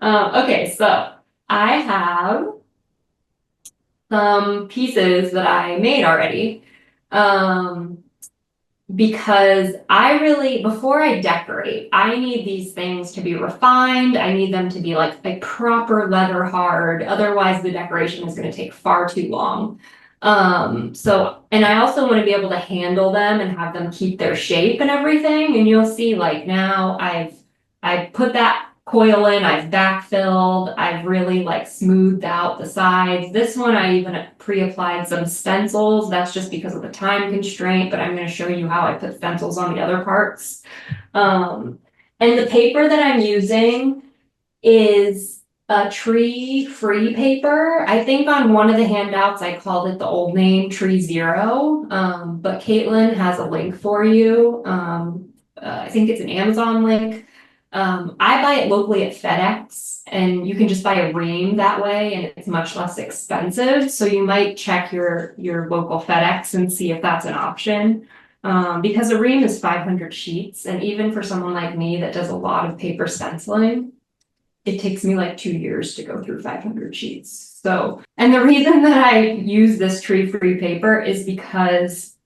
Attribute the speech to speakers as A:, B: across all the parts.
A: Okay, so I have some pieces that I made already. Um, because I really, before I decorate, I need these things to be refined. I need them to be like a proper leather hard. Otherwise, the decoration is going to take far too long. And I also want to be able to handle them and have them keep their shape and everything. And you'll see like now I put that coil in, I've backfilled, I've really like smoothed out the sides. This one I even pre-applied some stencils. That's just because of the time constraint, but I'm going to show you how I put stencils on the other parts. Um, and the paper that I'm using is a tree-free paper. I think on one of the handouts I called it the old name Tree Zero, but Caitlin has a link for you. I think it's an Amazon link. I buy it locally at FedEx, and you can just buy a ream that way, and it's much less expensive. So you might check your local FedEx and see if that's an option. Because a ream is 500 sheets, and even for someone like me that does a lot of paper stenciling, it takes me like 2 years to go through 500 sheets. So, and the reason that I use this tree-free paper is because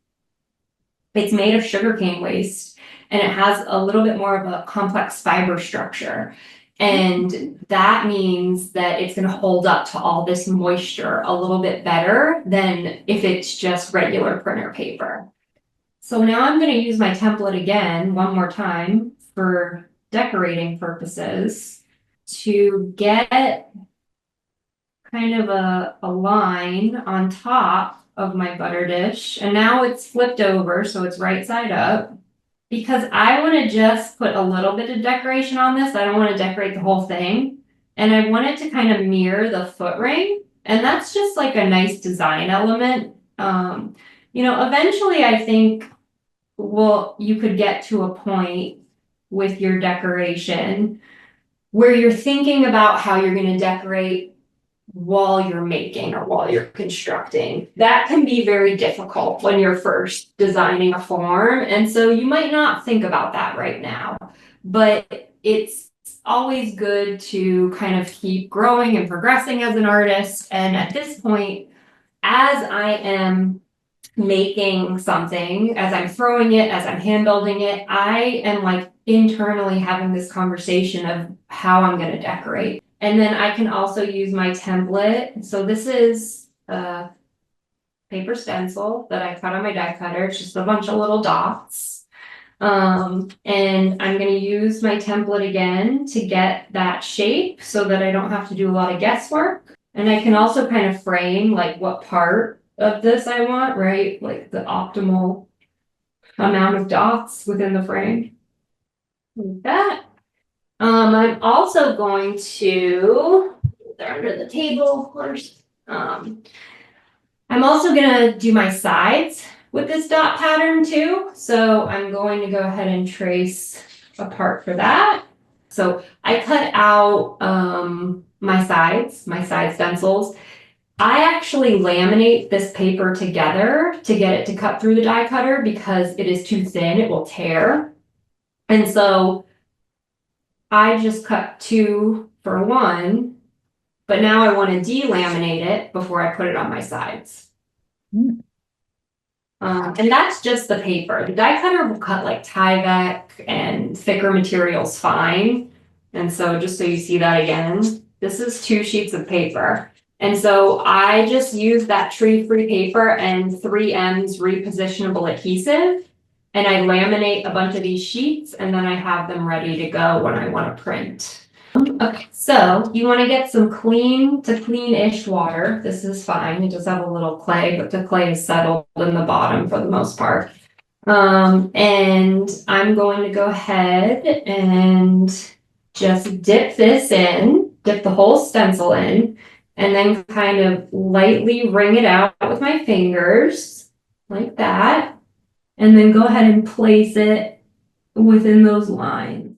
A: it's made of sugarcane waste and it has a little bit more of a complex fiber structure. And that means that it's going to hold up to all this moisture a little bit better than if it's just regular printer paper. So now I'm going to use my template again one more time for decorating purposes to get kind of a line on top of my butter dish. And now it's flipped over, so it's right side up. Because I want to just put a little bit of decoration on this. I don't want to decorate the whole thing. And I want it to kind of mirror the foot ring. And that's just like a nice design element. Eventually I think, well, you could get to a point with your decoration where you're thinking about how you're going to decorate while you're making or while you're constructing. That can be very difficult when you're first designing a form. And so you might not think about that right now, but it's always good to kind of keep growing and progressing as an artist. And at this point, as I am making something, as I'm throwing it, as I'm hand building it, I am like internally having this conversation of how I'm going to decorate. And then I can also use my template. So this is a paper stencil that I cut on my die cutter. It's just a bunch of little dots. And I'm going to use my template again to get that shape so that I don't have to do a lot of guesswork. And I can also kind of frame like what part of this I want, right? Like the optimal amount of dots within the frame. Like that. I'm also going to, they're under the table, of course. I'm also gonna do my sides with this dot pattern too. So I'm going to go ahead and trace a part for that. So I cut out my side stencils. I actually laminate this paper together to get it to cut through the die cutter because it is too thin, it will tear. And so I just cut 2 for 1, but now I want to delaminate it before I put it on my sides. And that's just the paper. The die cutter will cut like Tyvek and thicker materials fine. And so just so you see that again, this is 2 sheets of paper. And so I just use that tree-free paper and 3M's repositionable adhesive. And I laminate a bunch of these sheets and then I have them ready to go when I want to print. Okay, so you want to get some clean to clean-ish water. This is fine. It does have a little clay, but the clay is settled in the bottom for the most part. And I'm going to go ahead and just dip the whole stencil in, and then kind of lightly wring it out with my fingers like that. And then go ahead and place it within those lines.